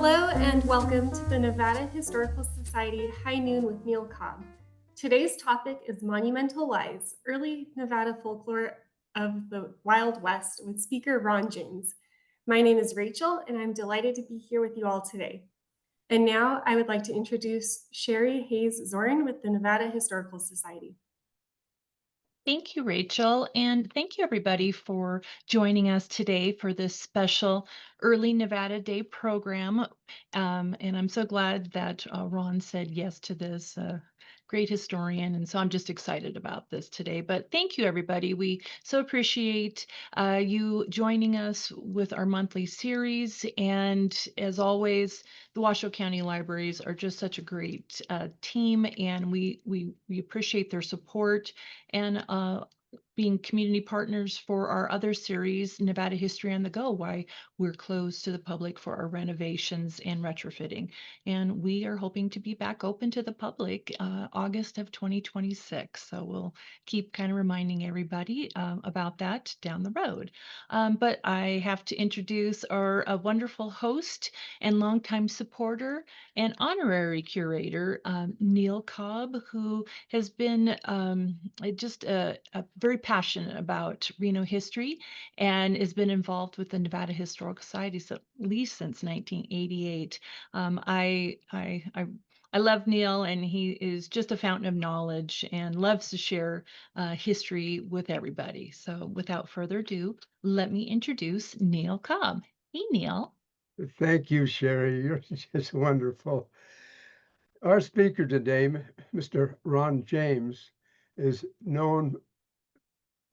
Hello and welcome to the Nevada Historical Society High Noon with Neal Cobb. Today's topic is Monumental Lies, Early Nevada Folklore of the Wild West with speaker Ron James. My name is Rachel and I'm delighted to be here with you all today. And now I would like to introduce Sherry Hayes-Zorin with the Nevada Historical Society. Thank you, Rachel, and thank you everybody for joining us today for this special Early Nevada Day program. And I'm so glad that Ron said yes to this. Great historian, and so I'm just excited about this today. But thank you, everybody. We so appreciate you joining us with our monthly series. And as always, the Washoe County Libraries are just such a great team, and we appreciate their support and being community partners for our other series, Nevada History on the Go, why we're closed to the public for our renovations and retrofitting. And we are hoping to be back open to the public August of 2026. So we'll keep kind of reminding everybody about that down the road. But I have to introduce our wonderful host and longtime supporter and honorary curator, Neal Cobb, who has been just very passionate about Reno history and has been involved with the Nevada Historical Society at least since 1988. I love Neal, and he is just a fountain of knowledge and loves to share history with everybody. So without further ado, let me introduce Neal Cobb. Hey, Neal. Thank you, Sherry. You're just wonderful. Our speaker today, Mr. Ron James, is known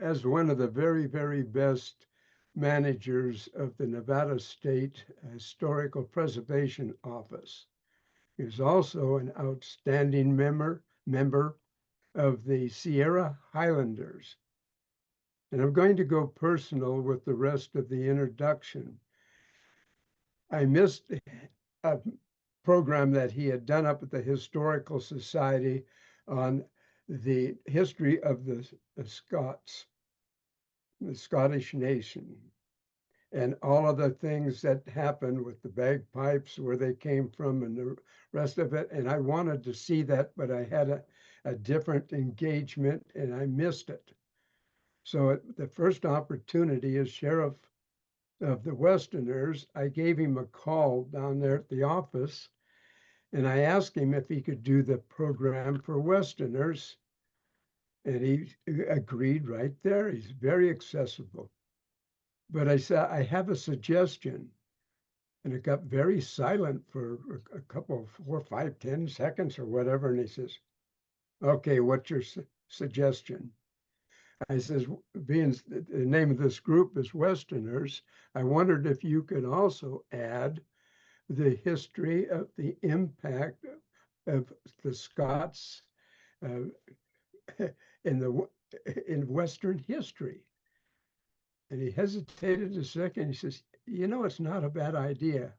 as one of the very, very best managers of the Nevada State Historical Preservation Office. He is also an outstanding member of the Sierra Highlanders. And I'm going to go personal with the rest of the introduction. I missed a program that he had done up at the Historical Society on the history of the Scots, the Scottish nation, and all of the things that happened with the bagpipes, where they came from, and the rest of it. And I wanted to see that, but I had a different engagement and I missed it. So the first opportunity as sheriff of the Westerners, I gave him a call down there at the office, and I asked him if he could do the program for Westerners, and he agreed right there. He's very accessible. But I said, I have a suggestion. And it got very silent for a couple of 4, 5, 10 seconds or whatever. And he says, okay, what's your suggestion? I says, being the name of this group is Westerners, I wondered if you could also add the history of the impact of the Scots in Western history. And he hesitated a second. He says, it's not a bad idea.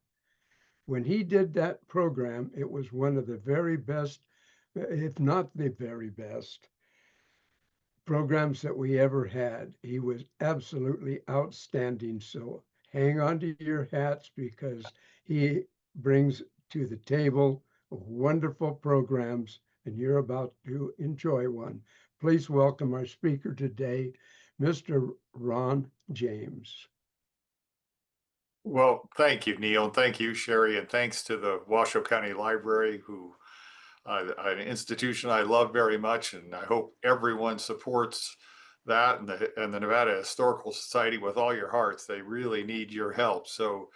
When he did that program, it was one of the very best, if not the very best, programs that we ever had. He was absolutely outstanding. So hang on to your hats, because he brings to the table wonderful programs, and you're about to enjoy one. Please welcome our speaker today, Mr. Ron James. Well, thank you, Neal, and thank you, Sherry, and thanks to the Washoe County Library, who an institution I love very much, and I hope everyone supports that and the Nevada Historical Society with all your hearts. They really need your help. So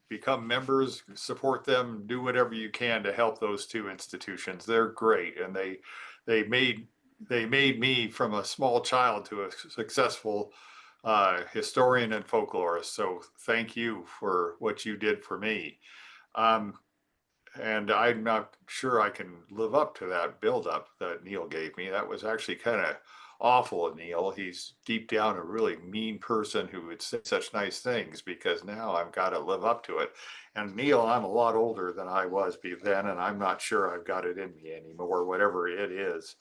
become members, support them, do whatever you can to help those two institutions. They're great, and they made me from a small child to a successful historian and folklorist. So thank you for what you did for me. And I'm not sure I can live up to that buildup that Neal gave me. That was actually kind of awful of Neal. He's deep down a really mean person who would say such nice things, because now I've got to live up to it. And Neal, I'm a lot older than I was then, and I'm not sure I've got it in me anymore, whatever it is.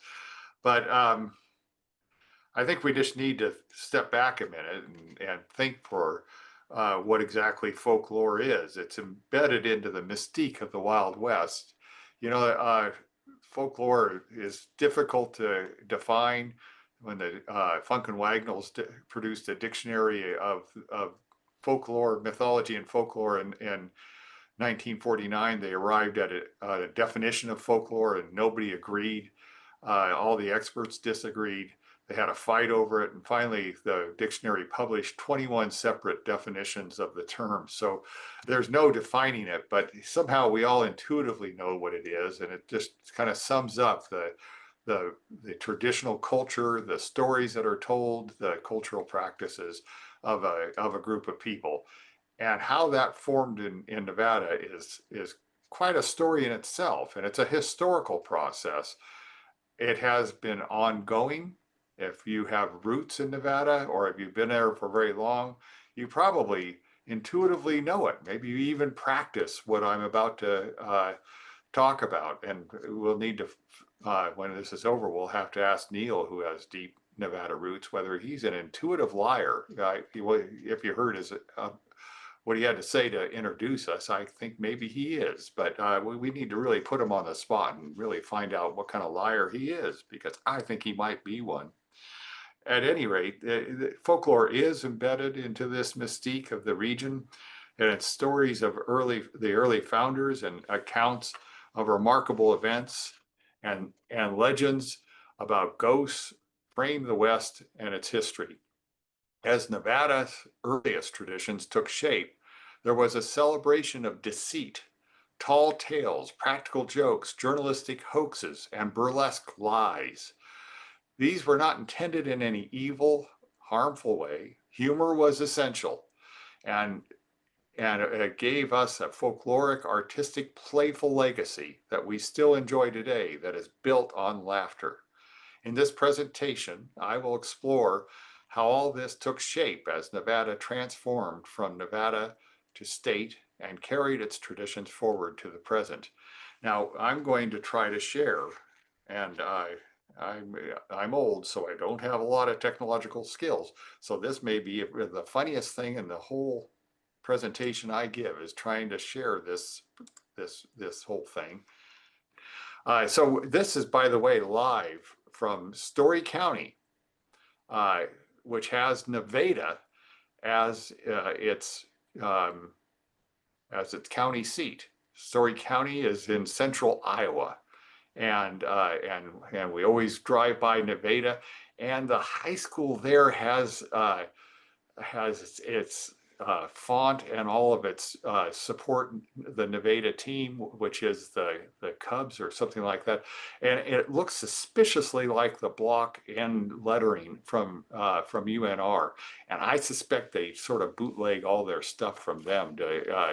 But I think we just need to step back a minute and think for what exactly folklore is. It's embedded into the mystique of the Wild West. You know, folklore is difficult to define. When the Funk and Wagnalls produced a dictionary of folklore, mythology and folklore in 1949, they arrived at a definition of folklore and nobody agreed. All the experts disagreed. They had a fight over it, and finally the dictionary published 21 separate definitions of the term. So there's no defining it, but somehow we all intuitively know what it is, and it just kind of sums up the traditional culture, the stories that are told, the cultural practices of a group of people. And how that formed in Nevada is quite a story in itself, and it's a historical process. It has been ongoing. If you have roots in Nevada, or if you've been there for very long, you probably intuitively know it. Maybe you even practice what I'm about to talk about. And we'll need to, when this is over, we'll have to ask Neal, who has deep Nevada roots, whether he's an intuitive liar. If you heard his what he had to say to introduce us, I think maybe he is, but we need to really put him on the spot and really find out what kind of liar he is, because I think he might be one. At any rate, the folklore is embedded into this mystique of the region, and it's stories of the early founders and accounts of remarkable events and legends about ghosts frame the West and its history. As Nevada's earliest traditions took shape, there was a celebration of deceit, tall tales, practical jokes, journalistic hoaxes, and burlesque lies. These were not intended in any evil, harmful way. Humor was essential, and it gave us a folkloric, artistic, playful legacy that we still enjoy today that is built on laughter. In this presentation, I will explore how all this took shape as Nevada transformed from Nevada to state and carried its traditions forward to the present. Now, I'm going to try to share, and I'm old, so I don't have a lot of technological skills. So this may be the funniest thing in the whole presentation I give, is trying to share this whole thing. So this is, by the way, live from Story County, which has Nevada as its county seat. Story County is in central Iowa, and we always drive by Nevada, and the high school there has its font and all of its support the Nevada team, which is the Cubs or something like that, and it looks suspiciously like the block and lettering from UNR, and I suspect they sort of bootleg all their stuff from them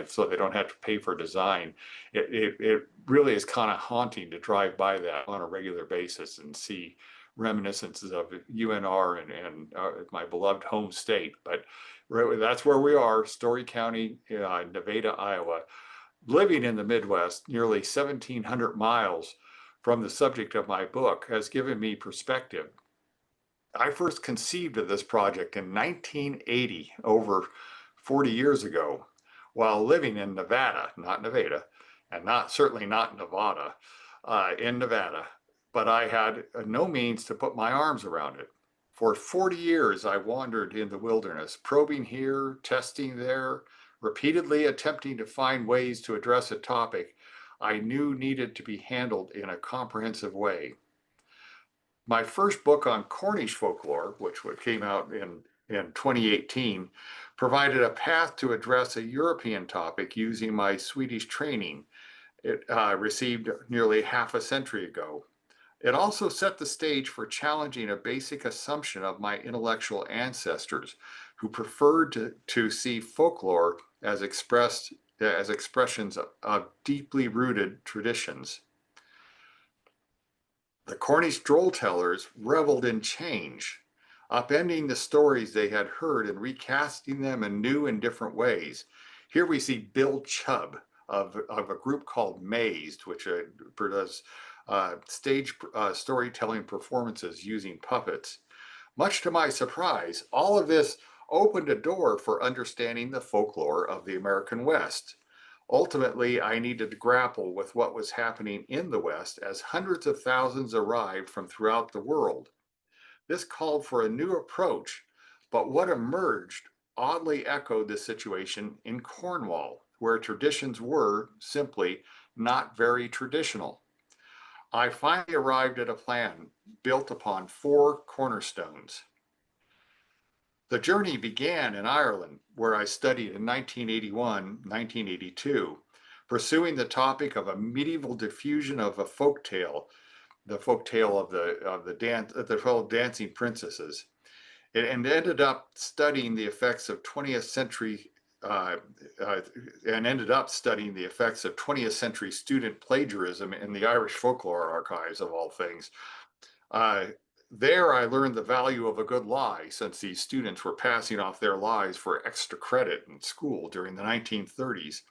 so they don't have to pay for design. It really is kind of haunting to drive by that on a regular basis and see reminiscences of UNR and my beloved home state. But that's where we are, Story County, Nevada, Iowa, living in the Midwest, nearly 1,700 miles from the subject of my book, has given me perspective. I first conceived of this project in 1980, over 40 years ago, while living in Nevada, not Nevada, and certainly not Nevada, in Nevada. But I had no means to put my arms around it. For 40 years, I wandered in the wilderness, probing here, testing there, repeatedly attempting to find ways to address a topic I knew needed to be handled in a comprehensive way. My first book on Cornish folklore, which came out in 2018, provided a path to address a European topic using my Swedish training it received nearly half a century ago. It also set the stage for challenging a basic assumption of my intellectual ancestors, who preferred to see folklore as expressions of deeply rooted traditions. The Cornish droll-tellers reveled in change, upending the stories they had heard and recasting them in new and different ways. Here we see Bill Chubb of a group called Mazed, which does stage storytelling performances using puppets. Much to my surprise, all of this opened a door for understanding the folklore of the American West. Ultimately, I needed to grapple with what was happening in the West as hundreds of thousands arrived from throughout the world. This called for a new approach, but what emerged oddly echoed the situation in Cornwall, where traditions were simply not very traditional. I finally arrived at a plan built upon four cornerstones. The journey began in Ireland, where I studied in 1981, 1982, pursuing the topic of a medieval diffusion of a folk tale, the folk tale of the 12 dancing princesses. And ended up studying the effects of 20th century uh, uh, and ended up studying the effects of 20th century student plagiarism in the Irish folklore archives, of all things. Uh, there, I learned the value of a good lie, since these students were passing off their lies for extra credit in school during the 1930s.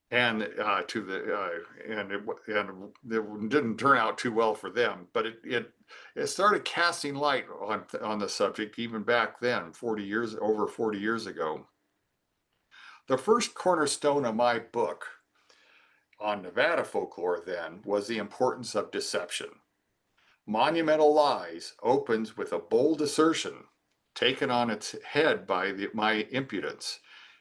And it didn't turn out too well for them, but it started casting light on the subject even back then, over 40 years ago. The first cornerstone of my book on Nevada folklore then was the importance of deception. Monumental Lies opens with a bold assertion taken on its head by my impudence,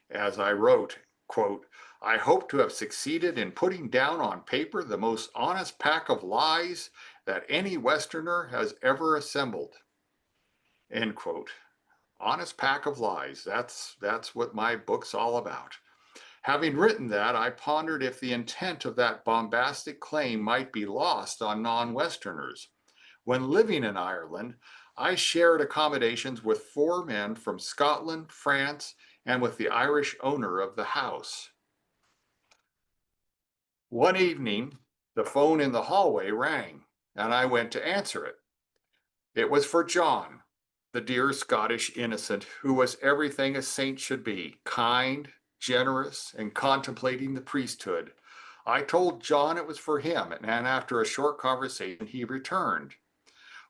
as I wrote, quote, "I hope to have succeeded in putting down on paper the most honest pack of lies that any Westerner has ever assembled," end quote. Honest pack of lies. That's what my book's all about. Having written that, I pondered if the intent of that bombastic claim might be lost on non-Westerners. When living in Ireland, I shared accommodations with four men from Scotland, France, and with the Irish owner of the house. One evening, the phone in the hallway rang, and I went to answer it. It was for John, the dear Scottish innocent who was everything a saint should be, kind, generous, and contemplating the priesthood. I told John it was for him, and after a short conversation, he returned.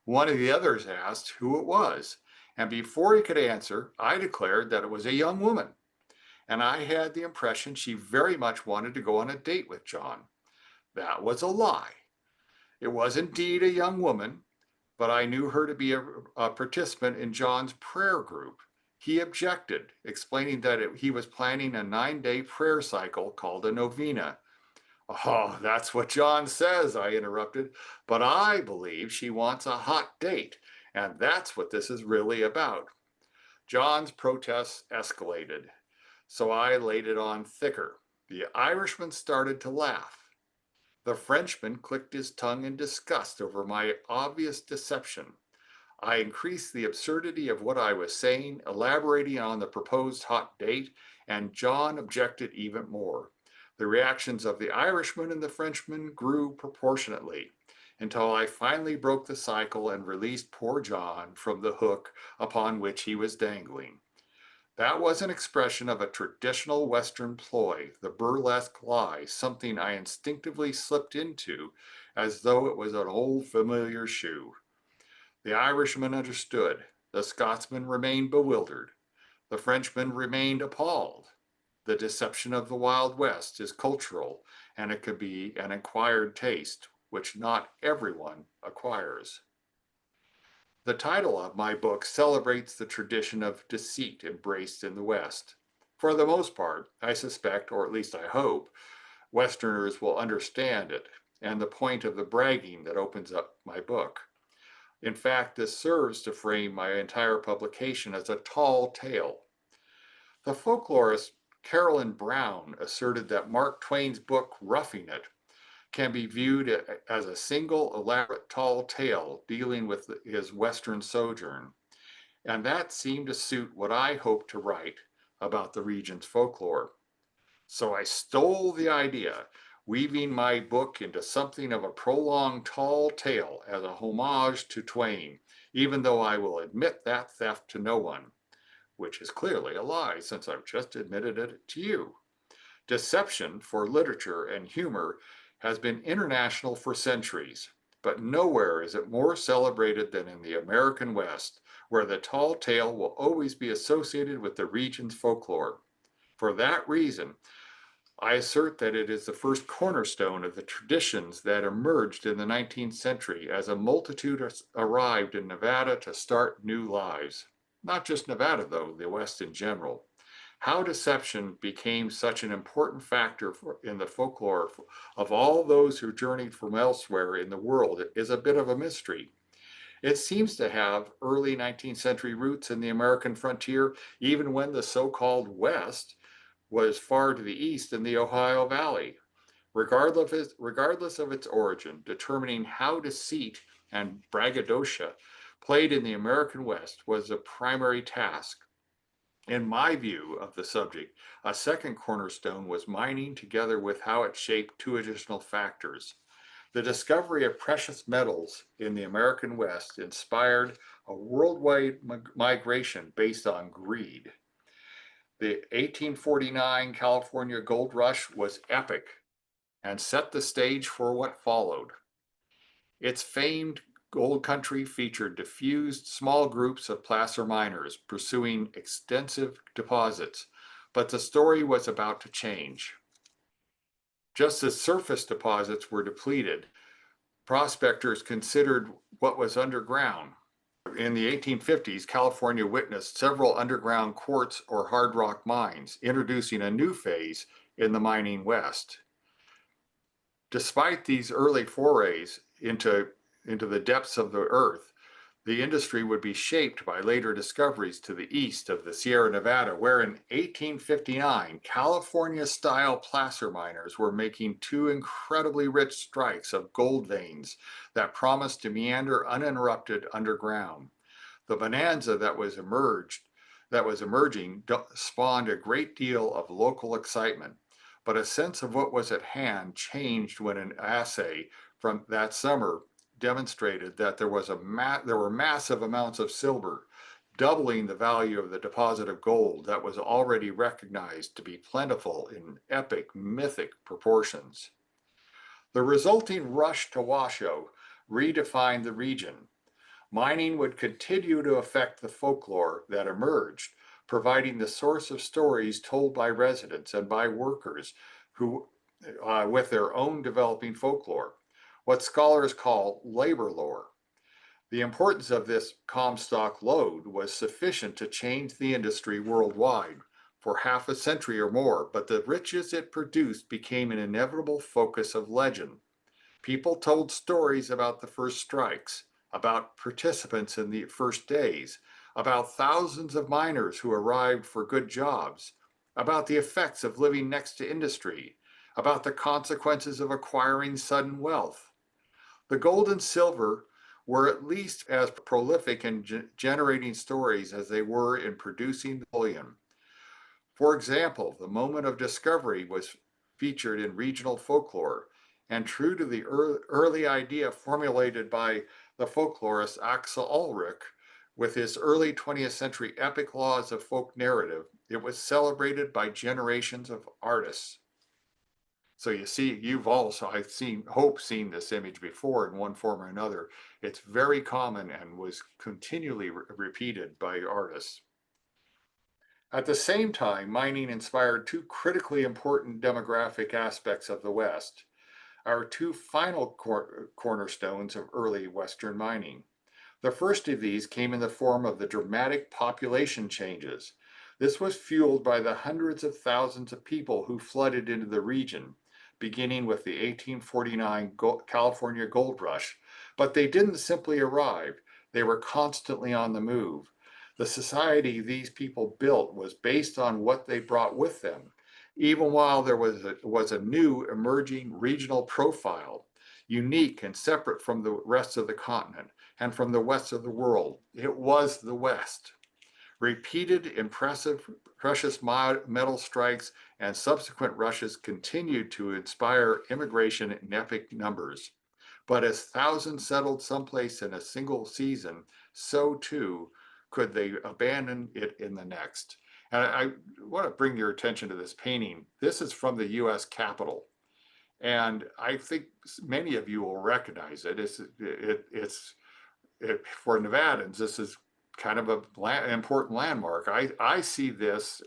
One of the others asked who it was, and before he could answer, I declared that it was a young woman, and I had the impression she very much wanted to go on a date with John. That was a lie. It was indeed a young woman, but I knew her to be a participant in John's prayer group. He objected, explaining that he was planning a 9-day prayer cycle called a novena. "Oh, that's what John says," I interrupted, "but I believe she wants a hot date, and that's what this is really about." John's protests escalated, so I laid it on thicker. The Irishman started to laugh. The Frenchman clicked his tongue in disgust over my obvious deception. I increased the absurdity of what I was saying, elaborating on the proposed hot date, and John objected even more. The reactions of the Irishman and the Frenchman grew proportionately until I finally broke the cycle and released poor John from the hook upon which he was dangling. That was an expression of a traditional Western ploy, the burlesque lie, something I instinctively slipped into as though it was an old familiar shoe. The Irishman understood. The Scotsman remained bewildered. The Frenchman remained appalled. The deception of the Wild West is cultural, and it could be an acquired taste, which not everyone acquires. The title of my book celebrates the tradition of deceit embraced in the West. For the most part, I suspect, or at least I hope, Westerners will understand it and the point of the bragging that opens up my book. In fact, this serves to frame my entire publication as a tall tale. The folklorist Carolyn Brown asserted that Mark Twain's book, Roughing It, can be viewed as a single elaborate tall tale dealing with his Western sojourn. And that seemed to suit what I hoped to write about the region's folklore. So I stole the idea, weaving my book into something of a prolonged tall tale as a homage to Twain, even though I will admit that theft to no one, which is clearly a lie since I've just admitted it to you. Deception for literature and humor has been international for centuries, but nowhere is it more celebrated than in the American West, where the tall tale will always be associated with the region's folklore. For that reason, I assert that it is the first cornerstone of the traditions that emerged in the 19th century as a multitude arrived in Nevada to start new lives. Not just Nevada, though, the West in general. How deception became such an important factor in the folklore of all those who journeyed from elsewhere in the world is a bit of a mystery. It seems to have early 19th century roots in the American frontier, even when the so-called West was far to the east in the Ohio Valley. Regardless of its origin, determining how deceit and braggadocio played in the American West was a primary task. In my view of the subject, a second cornerstone was mining, together with how it shaped two additional factors. The discovery of precious metals in the American West inspired a worldwide migration based on greed. The 1849 California gold rush was epic and set the stage for what followed. Its famed gold country featured diffused small groups of placer miners pursuing extensive deposits, but the story was about to change. Just as surface deposits were depleted, prospectors considered what was underground. In the 1850s, California witnessed several underground quartz or hard rock mines, introducing a new phase in the mining West. Despite these early forays into the depths of the earth, the industry would be shaped by later discoveries to the east of the Sierra Nevada, where in 1859, California-style placer miners were making two incredibly rich strikes of gold veins that promised to meander uninterrupted underground. The bonanza that was emerging spawned a great deal of local excitement, but a sense of what was at hand changed when an assay from that summer demonstrated that there were massive amounts of silver, doubling the value of the deposit of gold that was already recognized to be plentiful in epic, mythic proportions. The resulting rush to Washoe redefined the region. Mining would continue to affect the folklore that emerged, providing the source of stories told by residents and by workers who, with their own developing folklore, what scholars call labor lore. The importance of this Comstock lode was sufficient to change the industry worldwide for half a century or more, but the riches it produced became an inevitable focus of legend. People told stories about the first strikes, about participants in the first days, about thousands of miners who arrived for good jobs, about the effects of living next to industry, about the consequences of acquiring sudden wealth. The gold and silver were at least as prolific in generating stories as they were in producing bullion. For example, the moment of discovery was featured in regional folklore, and true to the early idea formulated by the folklorist Axel Ulrich with his early 20th century epic laws of folk narrative, it was celebrated by generations of artists. So you see, you've also, I've seen this image before in one form or another. It's very common and was continually repeated by artists. At the same time, mining inspired two critically important demographic aspects of the West, our two final cornerstones of early Western mining. The first of these came in the form of the dramatic population changes. This was fueled by the hundreds of thousands of people who flooded into the region, beginning with the 1849 California gold rush. But they didn't simply arrive, they were constantly on the move. The society these people built was based on what they brought with them, even while there was a new emerging regional profile, unique and separate from the rest of the continent and from the west of the world. It was the West. Repeated impressive precious metal strikes and subsequent rushes continued to inspire immigration in epic numbers. But as thousands settled someplace in a single season, so too could they abandon it in the next. And I want to bring your attention to this painting. This is from the US Capitol. And I think many of you will recognize it. For Nevadans, this is kind of an important landmark. I see this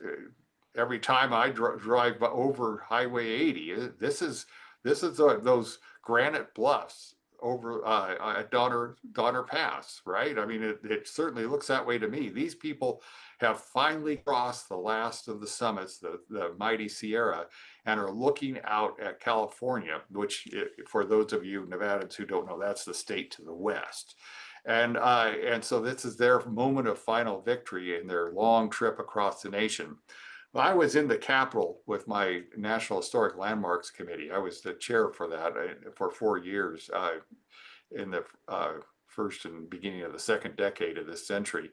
every time I drive over Highway 80. This is those granite bluffs over at Donner Pass, right? I mean, it certainly looks that way to me. These people have finally crossed the last of the summits, the mighty Sierra, and are looking out at California, which, for those of you Nevadans who don't know, that's the state to the west. And so this is their moment of final victory in their long trip across the nation. Well, I was in the Capitol with my National Historic Landmarks Committee. I was the chair for that for 4 years in the first and beginning of the second decade of this century.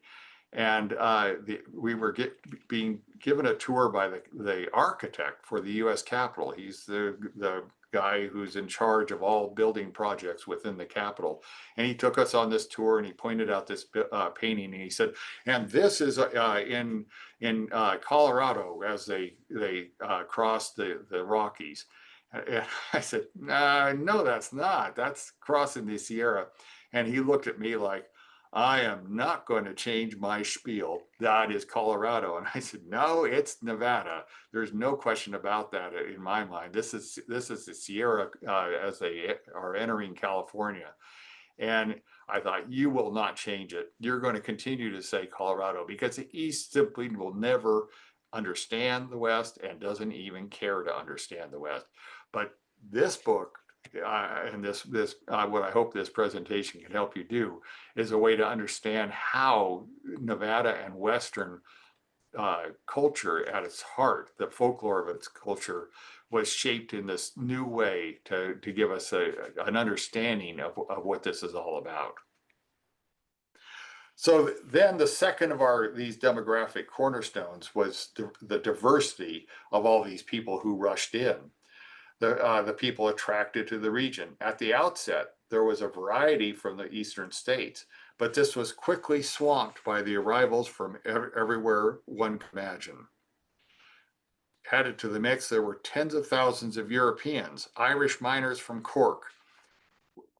And we were being given a tour by the architect for the U.S. Capitol. He's the guy who's in charge of all building projects within the Capitol. And he took us on this tour, and he pointed out this painting, and he said, and this is in Colorado as they crossed the Rockies. And I said, no, that's not. That's crossing the Sierra. And he looked at me like, I am not going to change my spiel. That is Colorado. And I said, no, it's Nevada. There's no question about that in my mind. This is the Sierra as they are entering California. And I thought, you will not change it. You're going to continue to say Colorado, because the East simply will never understand the West and doesn't even care to understand the West. But this book, and what I hope this presentation can help you do, is a way to understand how Nevada and Western culture at its heart, the folklore of its culture, was shaped in this new way to give us an understanding of what this is all about. So then the second of these demographic cornerstones was the diversity of all these people who rushed in. The people attracted to the region. At the outset, there was a variety from the eastern states, but this was quickly swamped by the arrivals from everywhere one could imagine. Added to the mix, there were tens of thousands of Europeans. Irish miners from Cork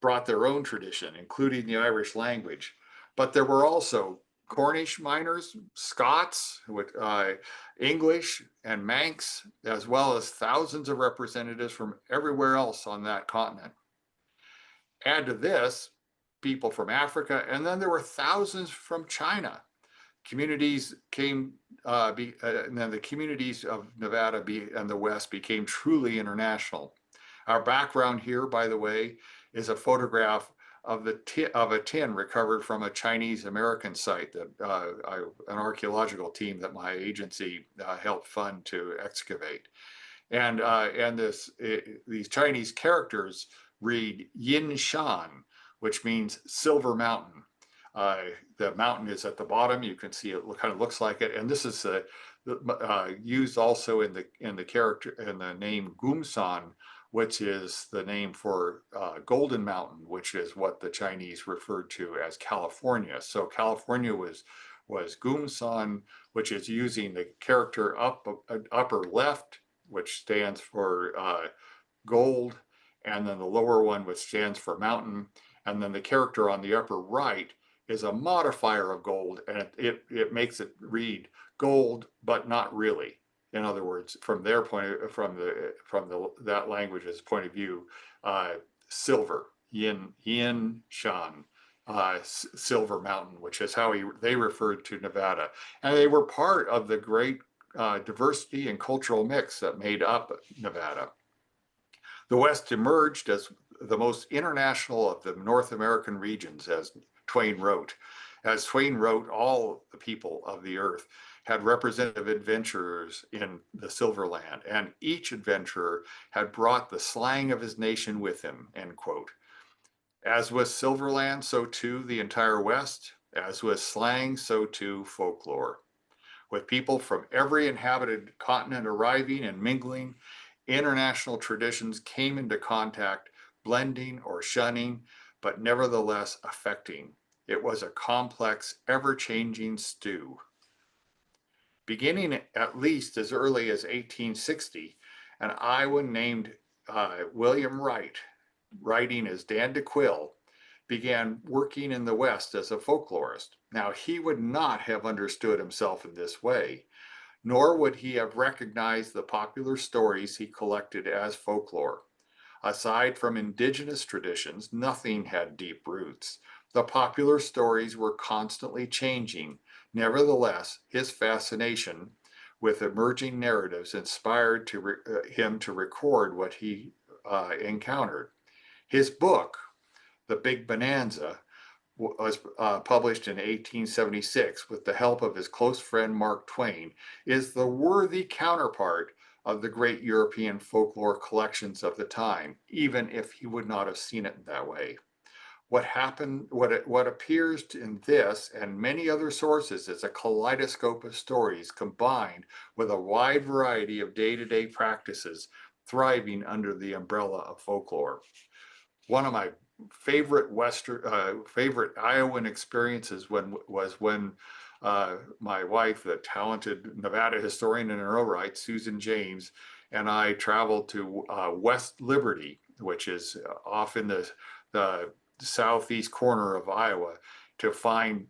brought their own tradition, including the Irish language. But there were also Cornish miners, Scots, English, and Manx, as well as thousands of representatives from everywhere else on that continent. Add to this, people from Africa, and then there were thousands from China. Communities came, and then the communities of Nevada and the West became truly international. Our background here, by the way, is a photograph of a tin recovered from a Chinese American site that an archaeological team that my agency helped fund to excavate. And these Chinese characters read Yin Shan, which means silver mountain. The mountain is at the bottom. You can see it kind of looks like it. And this is used also in the character in the name Gumsan, which is the name for Golden Mountain, which is what the Chinese referred to as California. So California was Gumsan, which is using the character upper left, which stands for gold, and then the lower one, which stands for mountain, and then the character on the upper right is a modifier of gold, and it makes it read gold, but not really. In other words, from their that language's point of view, silver, yin shan, silver mountain, which is how they referred to Nevada, and they were part of the great diversity and cultural mix that made up Nevada. The West emerged as the most international of the North American regions, as Twain wrote. As Twain wrote, all the people of the earth had representative adventurers in the Silverland, and each adventurer had brought the slang of his nation with him, end quote. As with Silverland, so too the entire West. As with slang, so too folklore. With people from every inhabited continent arriving and mingling, international traditions came into contact, blending or shunning, but nevertheless affecting. It was a complex, ever-changing stew. Beginning at least as early as 1860, an Iowan named William Wright, writing as Dan DeQuille, began working in the West as a folklorist. Now, he would not have understood himself in this way, nor would he have recognized the popular stories he collected as folklore. Aside from indigenous traditions, nothing had deep roots. The popular stories were constantly changing. Nevertheless, his fascination with emerging narratives inspired him to record what he encountered. His book, The Big Bonanza, was published in 1876 with the help of his close friend Mark Twain, is the worthy counterpart of the great European folklore collections of the time, even if he would not have seen it that way. What appears in this and many other sources is a kaleidoscope of stories combined with a wide variety of day-to-day practices thriving under the umbrella of folklore. One of my favorite favorite Iowan experiences was when my wife, the talented Nevada historian in her own right, Susan James, and I traveled to West Liberty, which is off in the southeast corner of Iowa, to find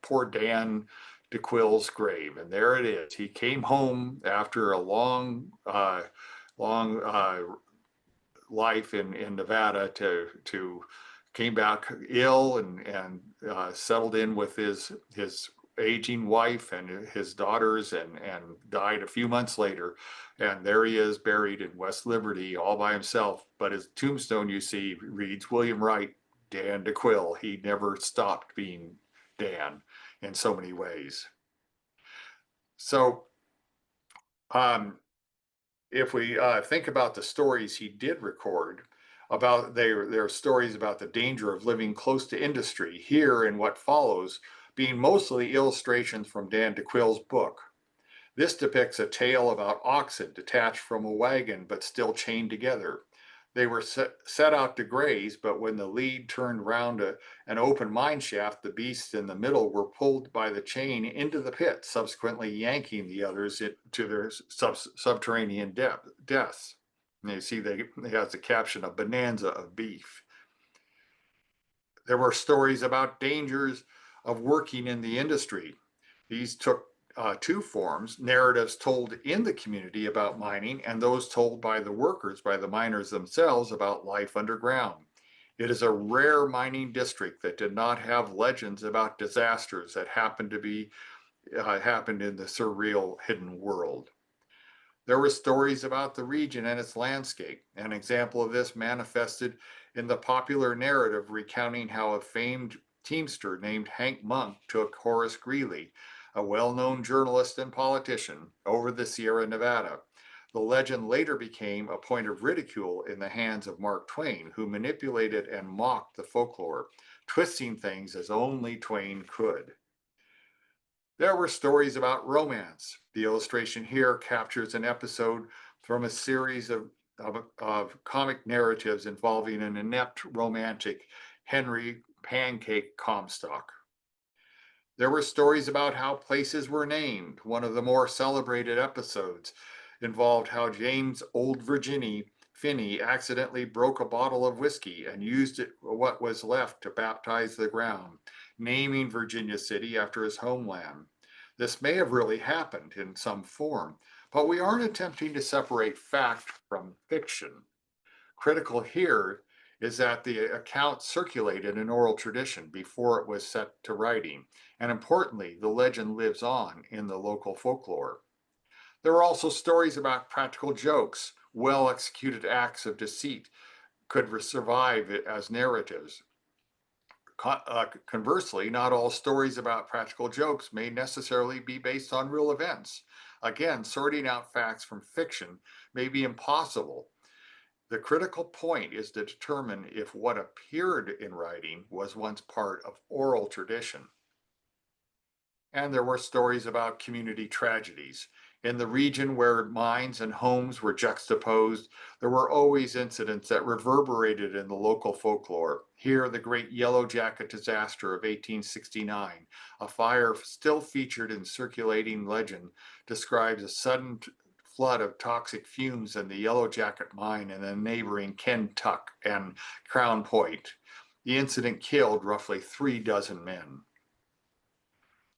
poor Dan DeQuille's grave. And there it is. He came home after a long life in Nevada to came back ill and settled in with his aging wife and his daughters and died a few months later. And there he is buried in West Liberty all by himself. But his tombstone, you see, reads William Wright, Dan DeQuille. He never stopped being Dan in so many ways. So if we think about the stories he did record, there are stories about the danger of living close to industry. Here in what follows, being mostly illustrations from Dan DeQuille's book. This depicts a tale about oxen detached from a wagon but still chained together. They were set out to graze, but when the lead turned round an open mine shaft, the beasts in the middle were pulled by the chain into the pit, subsequently yanking the others to their subterranean deaths. And you see they has the caption, "A bonanza of beef." There were stories about dangers of working in the industry. These took two forms: narratives told in the community about mining and those told by the workers, by the miners themselves, about life underground. It is a rare mining district that did not have legends about disasters that happened in the surreal hidden world. There were stories about the region and its landscape. An example of this manifested in the popular narrative recounting how a famed teamster named Hank Monk took Horace Greeley, a well-known journalist and politician, over the Sierra Nevada. The legend later became a point of ridicule in the hands of Mark Twain, who manipulated and mocked the folklore, twisting things as only Twain could. There were stories about romance. The illustration here captures an episode from a series of comic narratives involving an inept romantic, Henry Pancake Comstock. There were stories about how places were named. One of the more celebrated episodes involved how James Old Virginie Finney accidentally broke a bottle of whiskey and used what was left to baptize the ground, naming Virginia City after his homeland. This may have really happened in some form, but we aren't attempting to separate fact from fiction. Critical here is that the account circulated in oral tradition before it was set to writing, and importantly, the legend lives on in the local folklore. There are also stories about practical jokes. Well-executed acts of deceit could survive as narratives. Conversely, not all stories about practical jokes may necessarily be based on real events. Again, sorting out facts from fiction may be impossible. The critical point is to determine if what appeared in writing was once part of oral tradition. And there were stories about community tragedies. In the region where mines and homes were juxtaposed, there were always incidents that reverberated in the local folklore. Here, the Great Yellow Jacket disaster of 1869, a fire still featured in circulating legend, describes a sudden flood of toxic fumes in the Yellow Jacket mine in the neighboring Kentuck and Crown Point. The incident killed roughly 36 men.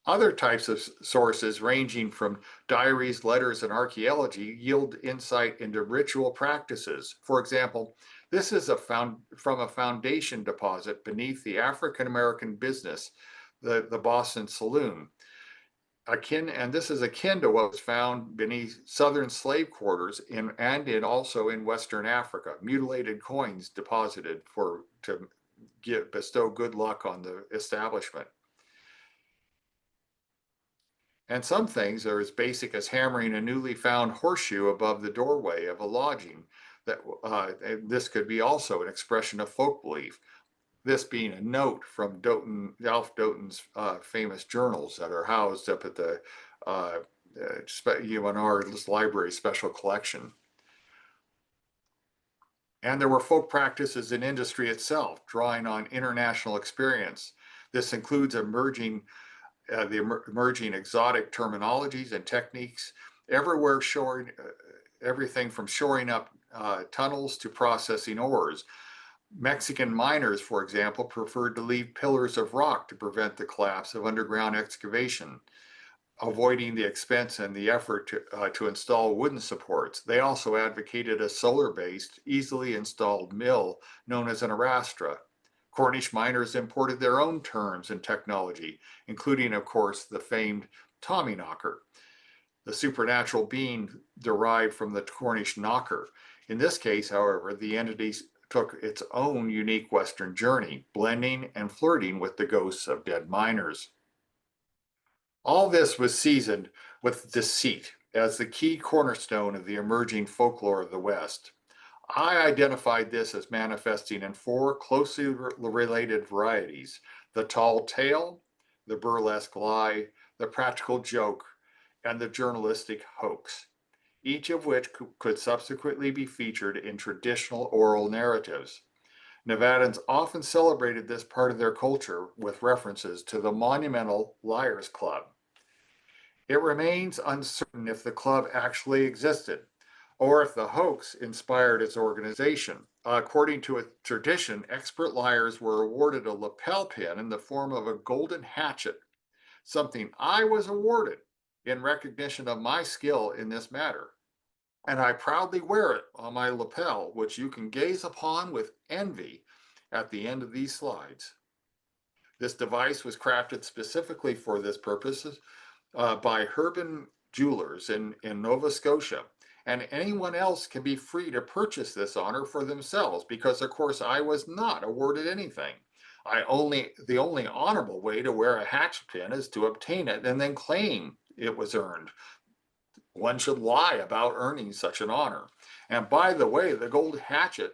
Other types of sources, ranging from diaries, letters, and archaeology, yield insight into ritual practices. For example, this is from a foundation deposit beneath the African American business, the Boston Saloon. This is akin to what was found beneath southern slave quarters also in Western Africa, mutilated coins deposited to bestow good luck on the establishment. And some things are as basic as hammering a newly found horseshoe above the doorway of a lodging. This could be also an expression of folk belief. This being a note from Ralph Doughton's famous journals that are housed up at the UNR Library Special Collection. And there were folk practices in industry itself, drawing on international experience. This includes emerging exotic terminologies and techniques everywhere, everything from shoring up tunnels to processing ores. Mexican miners, for example, preferred to leave pillars of rock to prevent the collapse of underground excavation, avoiding the expense and the effort to install wooden supports. They also advocated a solar-based, easily installed mill known as an arrastra. Cornish miners imported their own terms and technology, including, of course, the famed Tommyknocker, the supernatural being derived from the Cornish knocker. In this case, however, the entity took its own unique Western journey, blending and flirting with the ghosts of dead miners. All this was seasoned with deceit as the key cornerstone of the emerging folklore of the West. I identified this as manifesting in 4 closely related varieties: the tall tale, the burlesque lie, the practical joke, and the journalistic hoax, each of which could subsequently be featured in traditional oral narratives. Nevadans often celebrated this part of their culture with references to the Monumental Lies Club. It remains uncertain if the club actually existed, or if the hoax inspired its organization. According to a tradition, expert liars were awarded a lapel pin in the form of a golden hatchet, something I was awarded in recognition of my skill in this matter. And I proudly wear it on my lapel, which you can gaze upon with envy at the end of these slides. This device was crafted specifically for this purpose by Herbin Jewelers in Nova Scotia. And anyone else can be free to purchase this honor for themselves, because of course I was not awarded anything. The only honorable way to wear a hatchet pin is to obtain it and then claim it was earned. One should lie about earning such an honor. And by the way, the gold hatchet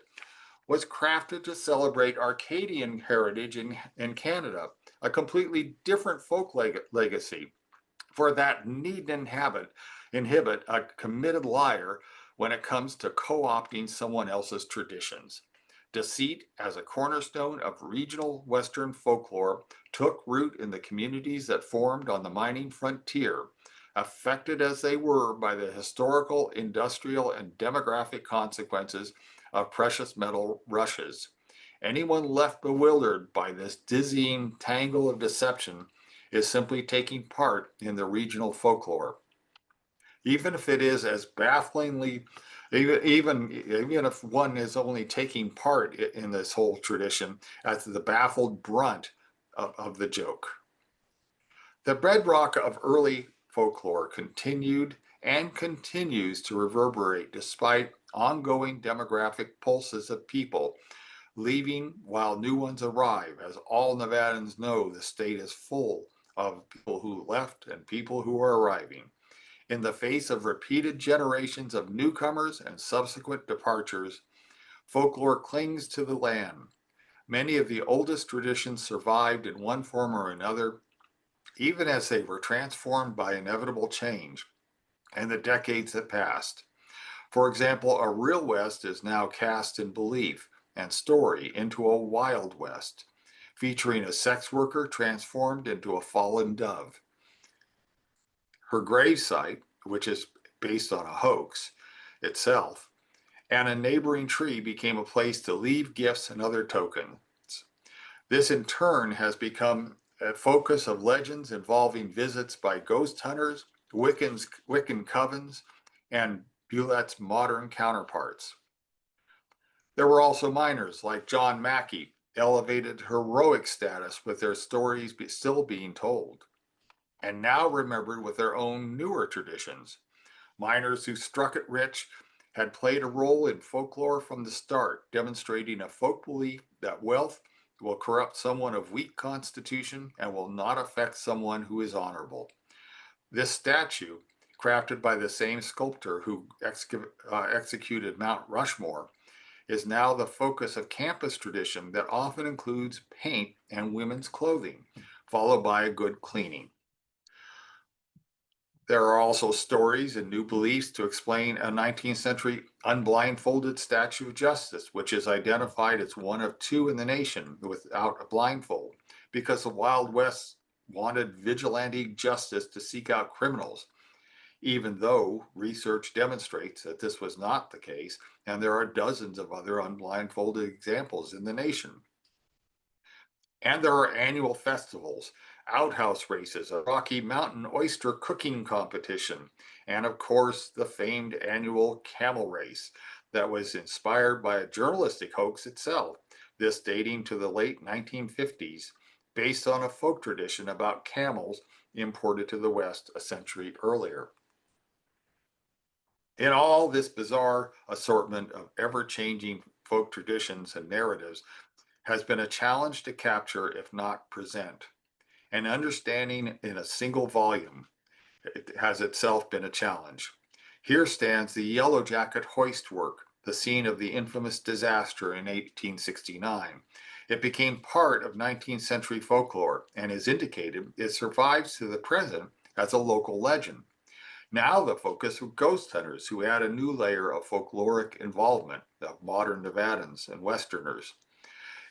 was crafted to celebrate Arcadian heritage in Canada, a completely different folk legacy, for that needn't inhibit a committed liar when it comes to co-opting someone else's traditions. Deceit, as a cornerstone of regional Western folklore, took root in the communities that formed on the mining frontier, affected as they were by the historical, industrial, and demographic consequences of precious metal rushes. Anyone left bewildered by this dizzying tangle of deception is simply taking part in the regional folklore. Even if it is as bafflingly, even if one is only taking part in this whole tradition as the baffled brunt of the joke. The bedrock of early folklore continued and continues to reverberate despite ongoing demographic pulses of people leaving while new ones arrive. As all Nevadans know, the state is full of people who left and people who are arriving. In the face of repeated generations of newcomers and subsequent departures, folklore clings to the land. Many of the oldest traditions survived in one form or another, even as they were transformed by inevitable change and the decades that passed. For example, a real West is now cast in belief and story into a Wild West, featuring a sex worker transformed into a fallen dove. Her gravesite, which is based on a hoax itself, and a neighboring tree became a place to leave gifts and other tokens. This in turn has become a focus of legends involving visits by ghost hunters, Wiccan covens, and Bulette's modern counterparts. There were also miners like John Mackey, elevated heroic status with their stories still being told, and now remembered with their own newer traditions. Miners who struck it rich had played a role in folklore from the start, demonstrating a folk belief that wealth will corrupt someone of weak constitution and will not affect someone who is honorable. This statue, crafted by the same sculptor who executed Mount Rushmore, is now the focus of campus tradition that often includes paint and women's clothing, followed by a good cleaning. There are also stories and new beliefs to explain a 19th century unblindfolded statue of justice, which is identified as one of two in the nation without a blindfold, because the Wild West wanted vigilante justice to seek out criminals, even though research demonstrates that this was not the case, and there are dozens of other unblindfolded examples in the nation. And there are annual festivals, outhouse races, a Rocky Mountain oyster cooking competition, and of course, the famed annual camel race that was inspired by a journalistic hoax itself, this dating to the late 1950s, based on a folk tradition about camels imported to the West a century earlier. In all this bizarre assortment of ever-changing folk traditions and narratives has been a challenge to capture, if not present. And understanding in a single volume it has itself been a challenge. Here stands the Yellow Jacket hoist work, the scene of the infamous disaster in 1869. It became part of 19th century folklore, and as indicated, it survives to the present as a local legend. Now the focus of ghost hunters who add a new layer of folkloric involvement of modern Nevadans and Westerners.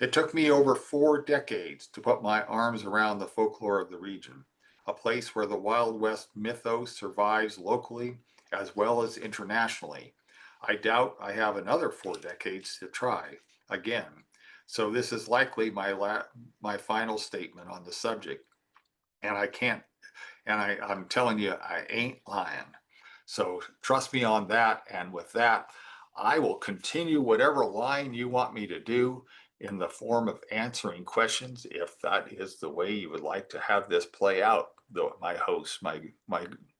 It took me over 4 decades to put my arms around the folklore of the region, a place where the Wild West mythos survives locally as well as internationally. I doubt I have another 4 decades to try again. So this is likely my final statement on the subject. And I'm telling you, I ain't lying. So trust me on that. And with that, I will continue whatever line you want me to do in the form of answering questions, if that is the way you would like to have this play out. Though my host, my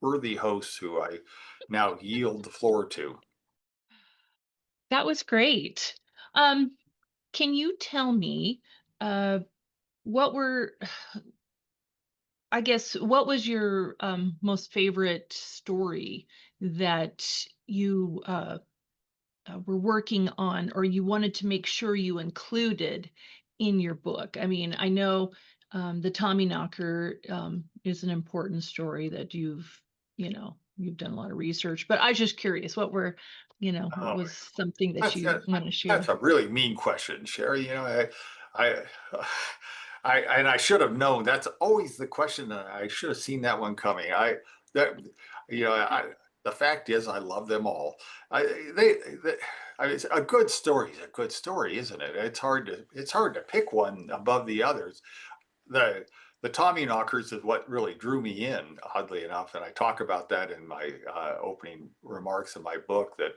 worthy host, who I now yield the floor to. That was great. Um, can you tell me uh, what were, I guess, what was your most favorite story that you were working on, or you wanted to make sure you included in your book? I mean, I know the Tommy Knocker is an important story that you've done a lot of research, but I was just curious, what Oh, was something that that's you that, want to that's share? a really mean question, Sherry. I, and I should have known. That's always the question that I should have seen that one coming. That, the fact is, I love them all. They I mean, a good story is a good story, isn't it? It's hard to pick one above the others. The the Tommy Knockers is what really drew me in, oddly enough, and I talk about that in my opening remarks in my book. That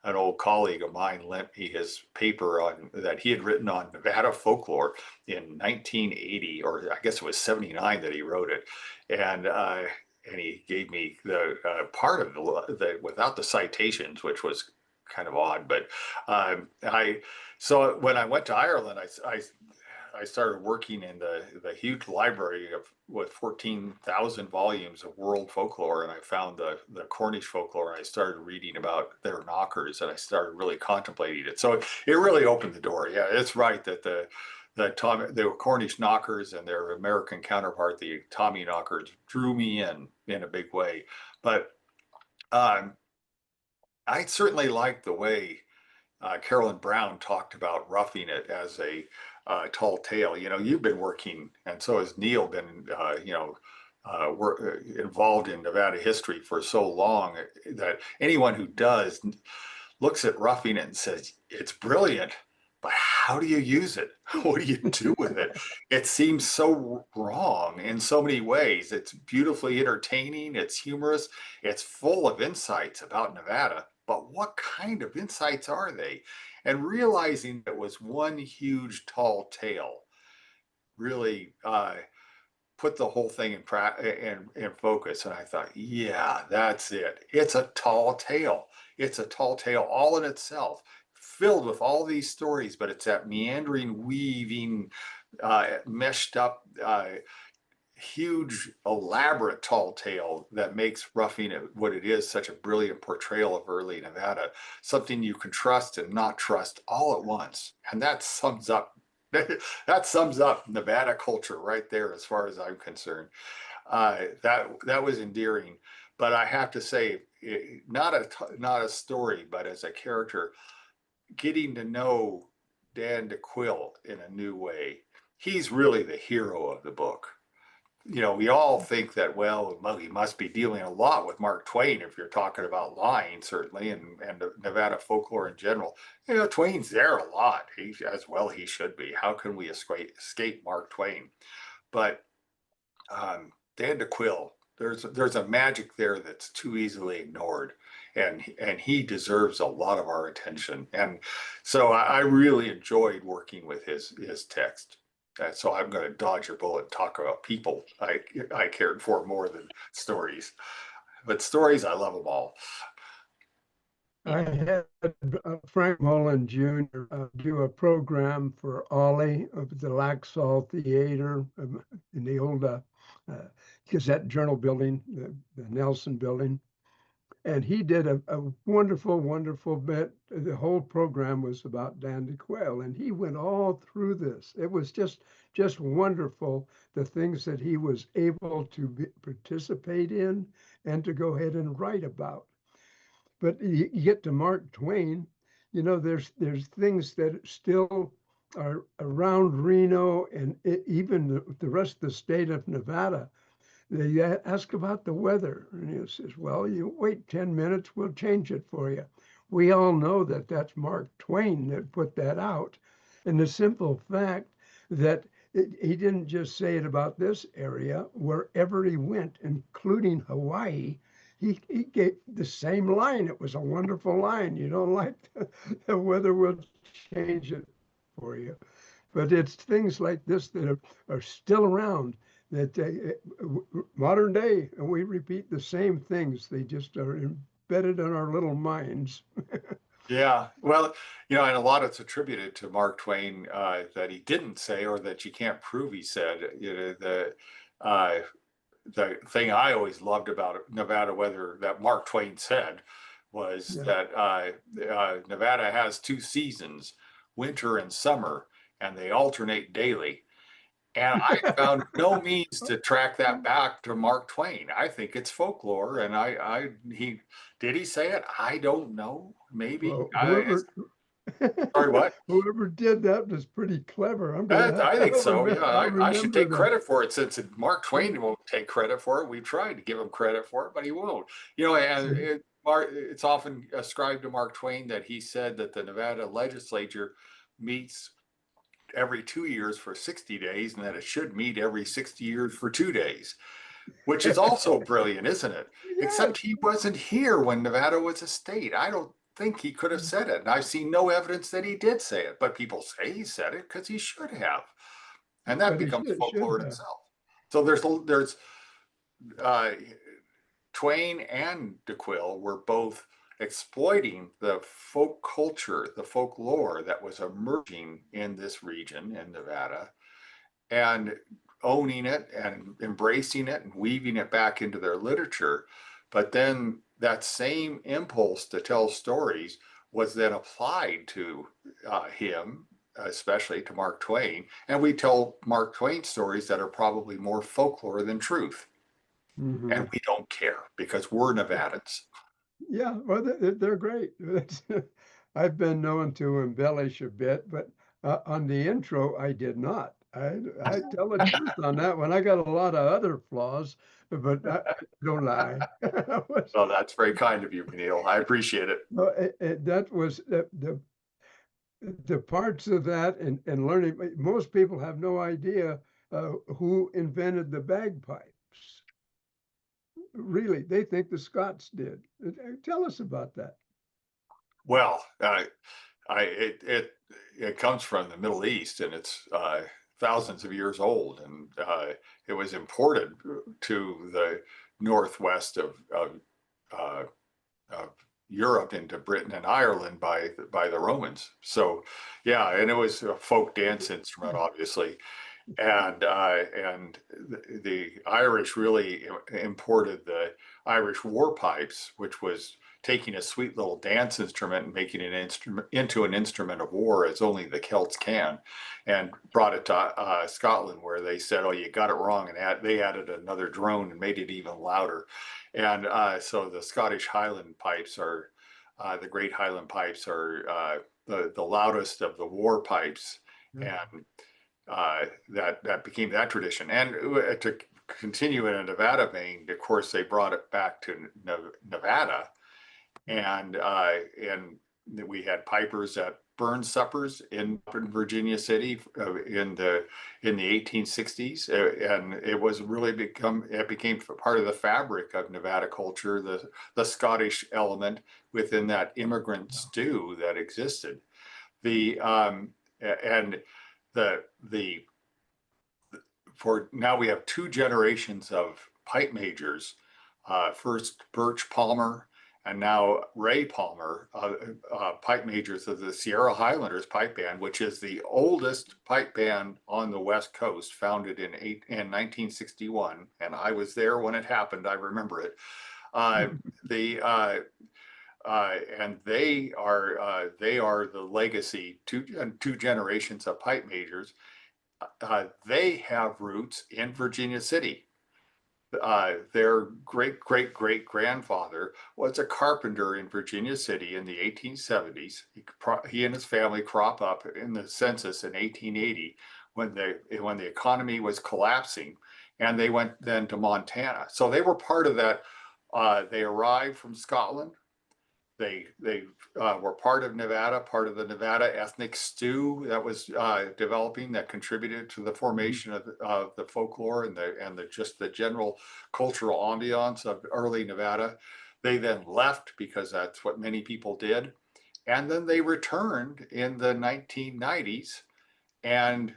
an old colleague of mine lent me his paper on that he had written on Nevada folklore in 1980, or I guess it was 79 that he wrote it, and he gave me the part of the without the citations, which was kind of odd. But I so when I went to Ireland, I started working in the huge library with 14,000 volumes of world folklore, and I found the Cornish folklore, and I started reading about their knockers, and I started really contemplating it. So it really opened the door. Yeah, it's right that the Cornish knockers and their American counterpart, the Tommy knockers, drew me in a big way. But um, I certainly liked the way Carolyn Brown talked about roughing it as a tall tale. You've been working, and so has Neal been, were involved in Nevada history for so long that anyone who does looks at roughing it and says, it's brilliant, but how do you use it? What do you do with it? It seems so wrong in so many ways. It's beautifully entertaining, it's humorous, it's full of insights about Nevada, but what kind of insights are they? And realizing it was one huge tall tale really put the whole thing in focus. And I thought, yeah, that's it. It's a tall tale. It's a tall tale all in itself, filled with all these stories, but it's that meandering, weaving, meshed up, huge, elaborate tall tale that makes Roughing It what it is such a brilliant portrayal of early Nevada, something you can trust and not trust all at once. And that sums up Nevada culture right there, as far as I'm concerned. That was endearing, but I have to say, not a story, but as a character, getting to know Dan DeQuille in a new way. He's really the hero of the book. We all think that, well, he must be dealing a lot with Mark Twain if you're talking about lying, certainly, and Nevada folklore in general. Twain's there a lot. He should be. How can we escape Mark Twain? But Dan DeQuille, there's a magic there that's too easily ignored, and he deserves a lot of our attention. And so I really enjoyed working with his text. So I'm going to dodge your bullet and talk about people I cared for more than stories. But stories, I love them all. I had Frank Mullen Jr. Do a program for Ollie of the Laxall Theater in the old Gazette Journal building, the Nelson building. And he did a wonderful, wonderful bit. The whole program was about Dan DeQuille, and he went all through this. It was just wonderful, the things that he was able to participate in and to go ahead and write about. But you get to Mark Twain, there's things that still are around Reno and even the rest of the state of Nevada. They ask about the weather, and he says, well, you wait 10 minutes, we'll change it for you. We all know that that's Mark Twain that put that out. And the simple fact that he didn't just say it about this area, wherever he went, including Hawaii, he gave the same line. It was a wonderful line. You don't like the weather, will change it for you. But it's things like this that are still around, that modern day, and we repeat the same things. They just are embedded in our little minds. Yeah, well, and a lot it's attributed to Mark Twain that he didn't say, or that you can't prove he said. The thing I always loved about Nevada weather that Mark Twain said was that Nevada has two seasons, winter and summer, and they alternate daily. And I found no means to track that back to Mark Twain. I think it's folklore, and did he say it? I don't know. Maybe. Well, Sorry, what? Whoever did that was pretty clever. I think so. Yeah, I should take that. credit for it, since Mark Twain won't take credit for it. We tried to give him credit for it, but he won't. And it's often ascribed to Mark Twain that he said that the Nevada legislature meets every 2 years for 60 days, and that it should meet every 60 years for 2 days, which is also brilliant, isn't it? Yeah. Except he wasn't here when Nevada was a state. I don't think he could have said it. And I've seen no evidence that he did say it, but people say he said it because he should have. And that becomes folklore in itself. So there's Twain and DeQuille were both exploiting the folk culture, the folklore that was emerging in this region in Nevada, and owning it and embracing it and weaving it back into their literature. But then that same impulse to tell stories was then applied to him, especially to Mark Twain. And we tell Mark Twain stories that are probably more folklore than truth. Mm-hmm. And we don't care because we're Nevadans. Yeah, well, they're great. I've been known to embellish a bit, but on the intro, I did not. I tell the truth on that one. I got a lot of other flaws, but I don't lie. Oh, that's very kind of you, Neal. I appreciate it. No, that was the parts of that and learning. Most people have no idea who invented the bagpipes. Really, they think the Scots did. Tell us about that. Well, it comes from the Middle East, and it's thousands of years old, and it was imported to the northwest uh, of Europe into Britain and Ireland by the Romans. So, yeah, and it was a folk dance instrument, obviously, and the Irish really imported the Irish war pipes, which was taking a sweet little dance instrument and making an instrument into an instrument of war, as only the Celts can, and brought it to Scotland, where they said, "Oh, you got it wrong," and they added another drone and made it even louder. And so the Scottish Highland pipes are the Great Highland pipes are the loudest of the war pipes, and that became that tradition. And to continue in a Nevada vein, of course, they brought it back to Nevada, and we had pipers at burn suppers in Virginia City in the 1860s, and it was really became part of the fabric of Nevada culture, the Scottish element within that immigrant stew that existed. The and the for now we have two generations of pipe majors. First Birch Palmer and now Ray Palmer, pipe majors of the Sierra Highlanders Pipe Band, which is the oldest pipe band on the West Coast, founded in 1961. And I was there when it happened. I remember it. And they are the legacy, two generations of pipe majors. They have roots in Virginia City. Their great grandfather was a carpenter in Virginia City in the 1870s. He and his family crop up in the census in 1880 when the economy was collapsing, and they went then to Montana. So they were part of that. They arrived from Scotland. They were part of Nevada, part of the Nevada ethnic stew that was developing, that contributed to the formation of the folklore and just the general cultural ambiance of early Nevada. They then left because that's what many people did, and then they returned in the 1990s and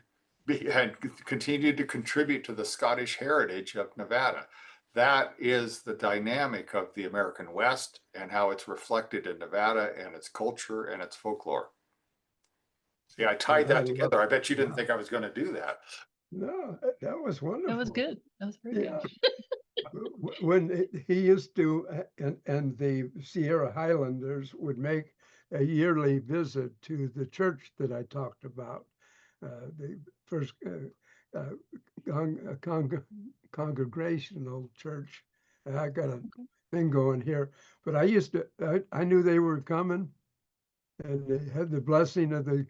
continued to contribute to the Scottish heritage of Nevada. That is the dynamic of the American West and how it's reflected in Nevada and its culture and its folklore. Yeah, I tied that together. I bet you didn't think I was going to do that. No, that was wonderful. That was good. That was very good. When he used to, and the Sierra Highlanders would make a yearly visit to the church that I talked about, the first congregational church. I got a thing going here, but I knew they were coming, and they had the blessing of the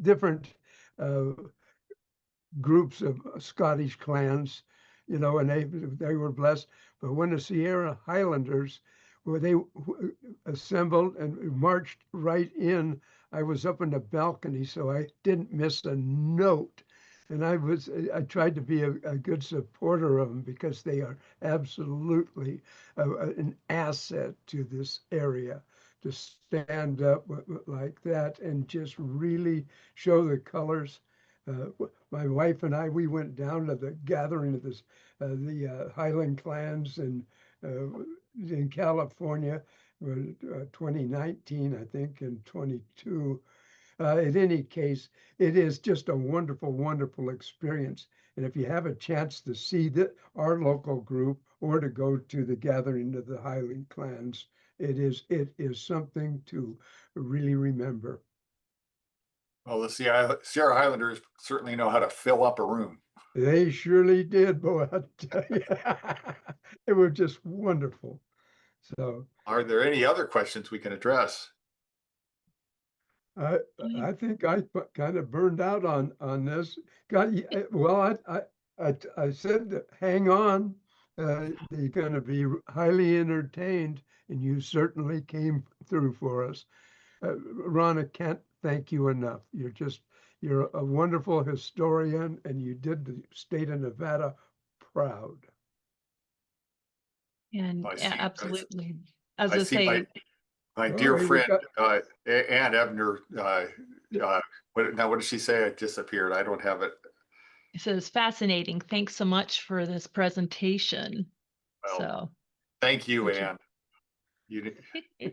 different groups of Scottish clans, and they were blessed. But when the Sierra Highlanders, where they assembled and marched right in, I was up in the balcony, so I didn't miss a note. And I tried to be a good supporter of them, because they are absolutely an asset to this area, to stand up like that and just really show the colors. My wife and I, we went down to the gathering of the Highland clans in California, 2019, I think, and 22. In any case, it is just a wonderful, wonderful experience. And if you have a chance to see our local group, or to go to the gathering of the Highland clans, it is something to really remember. Well, the Sierra Highlanders certainly know how to fill up a room. They surely did, boy. I tell you. It was just wonderful. So, are there any other questions we can address? I Mm. I think I kind of burned out on this. Well, I said that, hang on. You're going to be highly entertained, and you certainly came through for us. Ron, I can't thank you enough. You're a wonderful historian, and you did the state of Nevada proud. And I see, absolutely, as I I see my, say, my dear Sorry, we friend, got, Ann Ebner, what did she say? It disappeared. I don't have it. it says fascinating. Thanks so much for this presentation. Well, So, thank you, which is Ann. You, I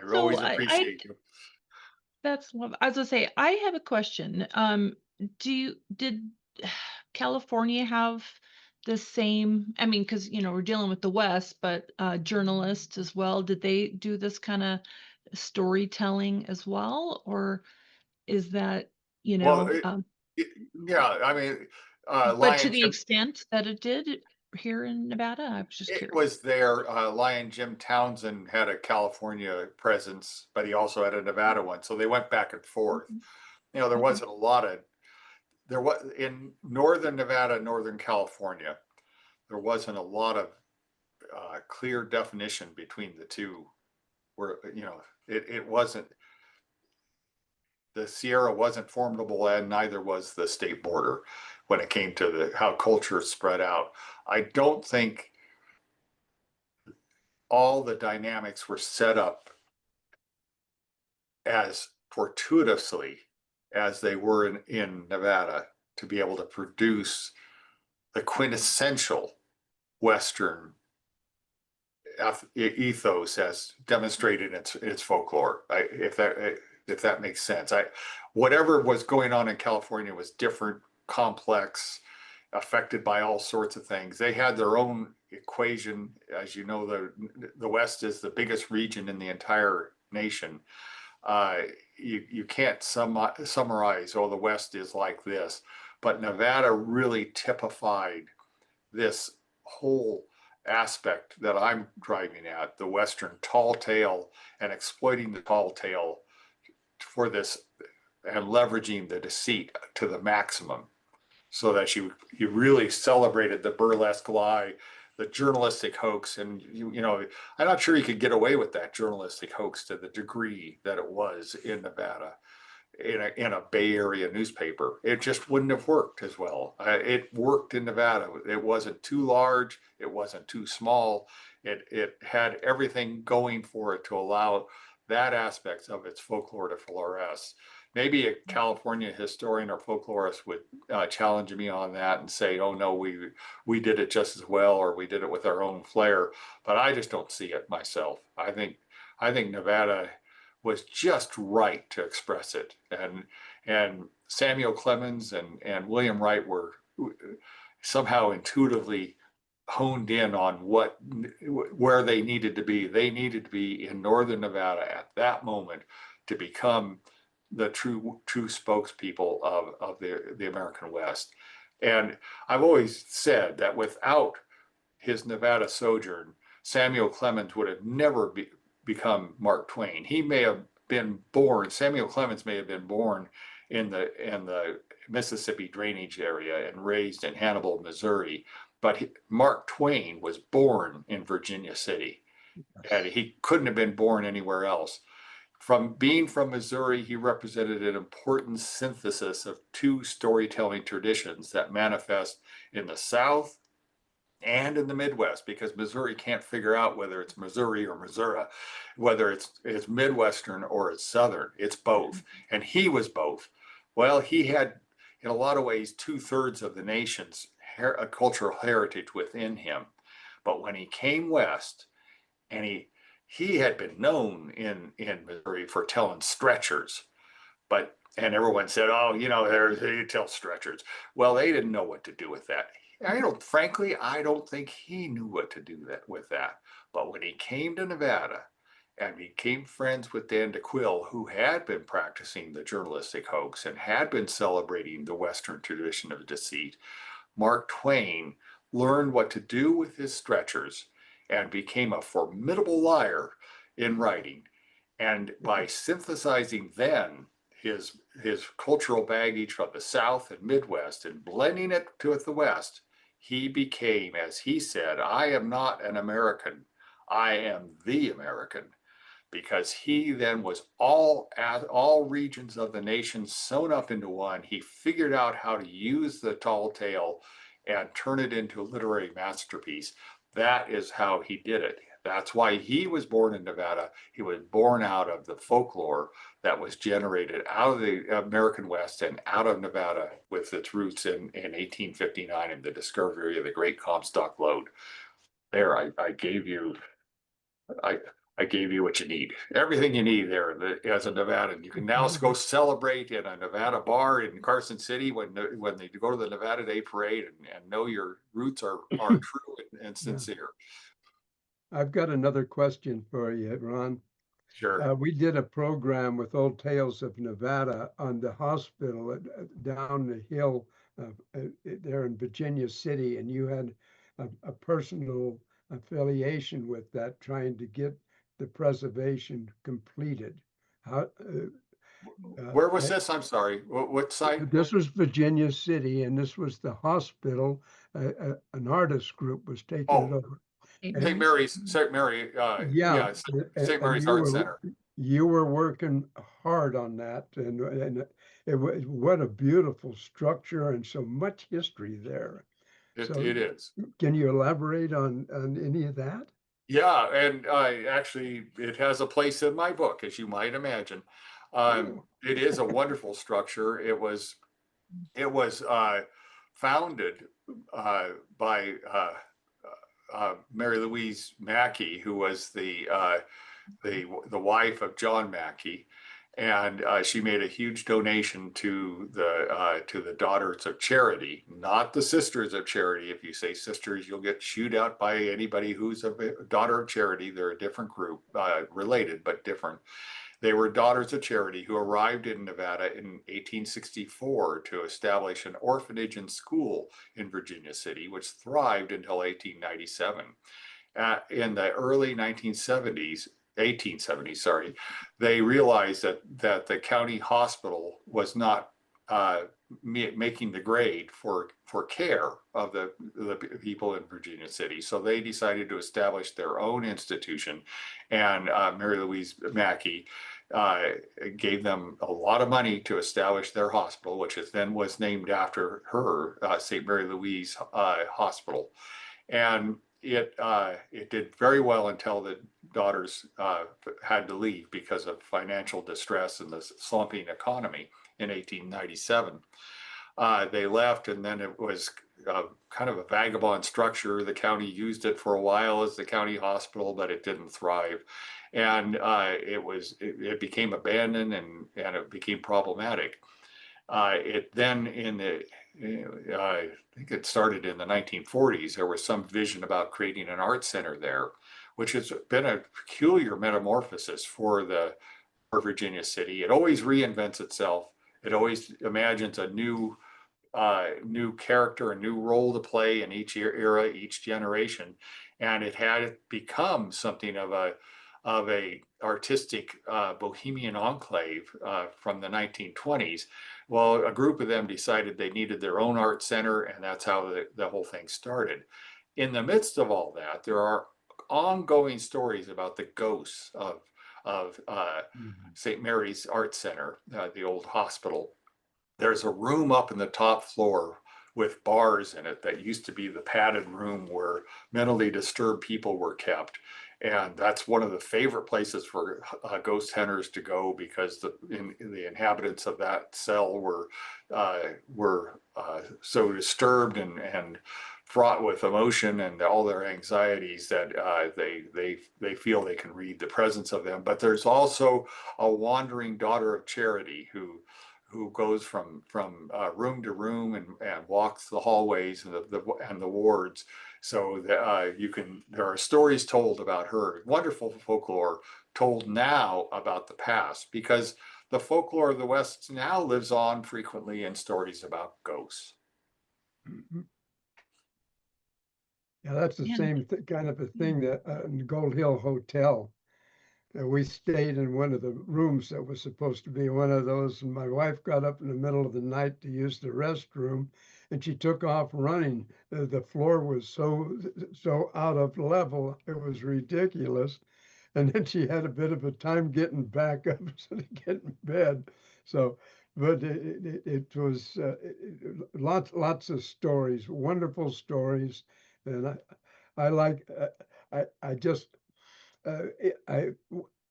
so always appreciate you. that's love. As I say, I have a question. Did California have the same? I mean, because we're dealing with the West, but journalists as well. Did they do this kind of storytelling as well, or is that you Well, know? it- yeah, I mean, But to Lion the Jim, extent that it did here in Nevada, I was just it curious. was there. Lion Jim Townsend had a California presence, but he also had a Nevada one. So they went back and forth. Mhm. There Okay. wasn't a lot of, there was in northern Nevada, northern California, there wasn't a lot of clear definition between the two. Where it wasn't, the Sierra wasn't formidable, and neither was the state border when it came to how culture spread out. I don't think all the dynamics were set up as fortuitously as they were in Nevada to be able to produce the quintessential Western ethos as demonstrated in its folklore. If that makes sense. Whatever was going on in California was different, complex, affected by all sorts of things. They had their own equation. As you know, the West is the biggest region in the entire nation. Uh, you can't summarize, oh, the West is like this, but Nevada really typified this whole aspect that I'm driving at, the Western tall tale and exploiting the tall tale for this and leveraging the deceit to the maximum so that you really celebrated the burlesque lie, the journalistic hoax. And I'm not sure you could get away with that journalistic hoax to the degree that it was in Nevada in a Bay Area newspaper. It just wouldn't have worked as well. It worked in Nevada. It wasn't too large. It wasn't too small. It had everything going for it to allow that aspect of its folklore to fluoresce. Maybe a California historian or folklorist would challenge me on that and say, "Oh no, we did it just as well, or we did it with our own flair." But I just don't see it myself. I think Nevada was just right to express it. And Samuel Clemens and William Wright were somehow intuitively honed in on where they needed to be. They needed to be in northern Nevada at that moment to become the true spokespeople of the American West. And I've always said that without his Nevada sojourn, Samuel Clemens would have never become Mark Twain. He may have been born, Samuel Clemens may have been born in the Mississippi drainage area and raised in Hannibal, Missouri. But Mark Twain was born in Virginia City, and he couldn't have been born anywhere else. From being from Missouri, he represented an important synthesis of two storytelling traditions that manifest in the South and in the Midwest, because Missouri can't figure out whether it's Missouri or Missouri, whether it's Midwestern or it's Southern. It's both. And he was both. Well, he had, in a lot of ways, 2/3 of the nation's cultural heritage within him. But when he came west, and he had been known in Missouri for telling stretchers, and everyone said, "Oh, they tell stretchers." Well, they didn't know what to do with that. Frankly, I don't think he knew what to do with that. But when he came to Nevada and became friends with Dan DeQuille, who had been practicing the journalistic hoax and had been celebrating the Western tradition of deceit, Mark Twain learned what to do with his stretchers and became a formidable liar in writing. And by synthesizing then his cultural baggage from the South and Midwest and blending it with the West, he became, as he said, I am not an American, I am the American, because he then was all regions of the nation sewn up into one. He figured out how to use the tall tale and turn it into a literary masterpiece. That is how he did it. That's why he was born in Nevada. He was born out of the folklore that was generated out of the American West and out of Nevada with its roots in 1859 and the discovery of the Great Comstock Lode. There, I gave you I I gave you what you need, everything you need there as a Nevadan. You can now go celebrate in a Nevada bar in Carson City when they go to the Nevada Day Parade and know your roots are true and Yeah. sincere. I've got another question for you, Ron. Sure. We did a program with Old Tales of Nevada on the hospital down the hill there in Virginia City, and you had a personal affiliation with that, trying to get the preservation completed. How, Where was this? I'm sorry. What site? this was Virginia City, and this was the hospital. An artist group was taking it Oh, over. St. Mary, Yeah, yeah, St. Mary's Art Center. you were working hard on that, and what a beautiful structure and so much history there. So It is. can you elaborate on any of that? Yeah, and actually, it has a place in my book, as you might imagine. Oh, It is a wonderful structure. It was founded by Mary Louise Mackey, who was the wife of John Mackey, and she made a huge donation to the Daughters of Charity, not the Sisters of Charity. If you say sisters, you'll get chewed out by anybody who's a Daughter of Charity. They're a different group, related but different. They were Daughters of Charity who arrived in Nevada in 1864 to establish an orphanage and school in Virginia City, which thrived until 1897. In the early 1970s, 1870s, sorry, they realized that the county hospital was not making the grade for care of the people in Virginia City. So they decided to establish their own institution, and Mary Louise Mackey gave them a lot of money to establish their hospital, which then was named after her, St. Mary Louise Hospital. And it did very well until the daughters had to leave because of financial distress and the slumping economy in 1897. They left, and then it was kind of a vagabond structure. The county used it for a while as the county hospital, but it didn't thrive, and it became abandoned and it became problematic. It then I think it started in the 1940s. There was some vision about creating an art center there, which has been a peculiar metamorphosis for Virginia City. It always reinvents itself. It always imagines a new character, a new role to play in each era, each generation, and it had become something of a artistic bohemian enclave from the 1920s. Well, a group of them decided they needed their own art center, and that's how the whole thing started. In the midst of all that, there are ongoing stories about the ghosts of St. Mary's Art Center, the old hospital. There's a room up in the top floor with bars in it that used to be the padded room where mentally disturbed people were kept. And that's one of the favorite places for ghost hunters to go, because the inhabitants of that cell were so disturbed and fraught with emotion and all their anxieties that they feel they can read the presence of them. But there's also a wandering Daughter of Charity who goes from room to room and walks the hallways and the wards. So there are stories told about her, wonderful folklore told now about the past, because the folklore of the West now lives on frequently in stories about ghosts. Mhm. Yeah, that's the Yeah. same kind of a thing that in Gold Hill Hotel. we stayed in one of the rooms that was supposed to be one of those. And my wife got up in the middle of the night to use the restroom, and she took off running. The floor was so out of level, it was ridiculous. And then she had a bit of a time getting back up to get in bed. So, but it was lots of stories, wonderful stories, and I like I just I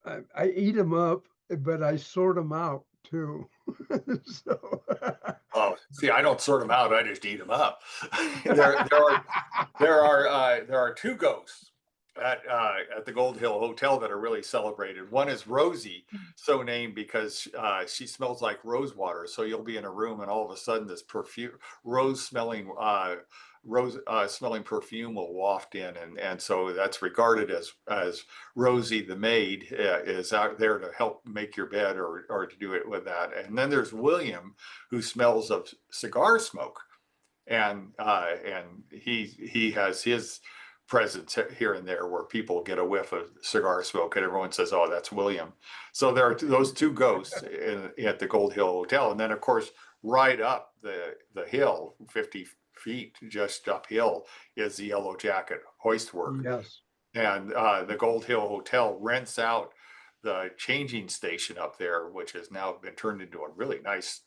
I eat them up, but I sort them out too. So Oh, see, I don't sort them out. I just eat them up. There are two ghosts at the Gold Hill Hotel that are really celebrated. One is Rosie, so named because she smells like rose water. So you'll be in a room and all of a sudden this perfume, rose smelling perfume will waft in, and so that's regarded as Rosie the maid is out there to help make your bed or to do it with that. And then there's William, who smells of cigar smoke, and he has his presence here and there where people get a whiff of cigar smoke and everyone says, "Oh, that's William." So there are those two ghosts at the Gold Hill Hotel, and then of course right up the hill, 50 feet just uphill, is the Yellow Jacket hoist work. yes, And the Gold Hill Hotel rents out the changing station up there, which has now been turned into a really nice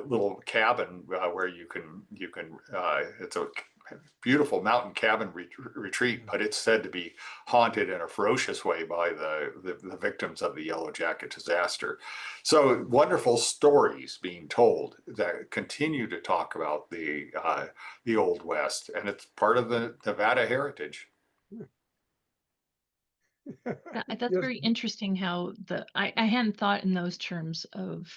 little cabin where you can it's a beautiful mountain cabin retreat, but it's said to be haunted in a ferocious way by the victims of the Yellow Jacket disaster. So wonderful stories being told that continue to talk about the Old West, and it's part of the Nevada heritage. That's yes, very interesting how I hadn't thought in those terms of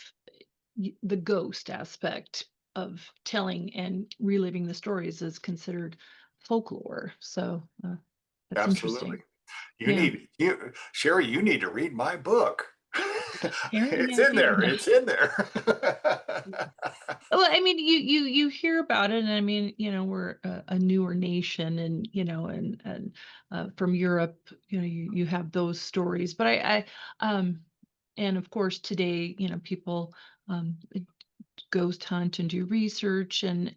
the ghost aspect of telling and reliving the stories is considered folklore. So that's Absolutely. interesting. Yeah, Sherry, you need to read my book. apparently It's I in do. there. It's in there. Well, I mean, you hear about it, and I mean, we're a newer nation, and from Europe, you have those stories, but and of course today, people um, ghost hunt and do research, and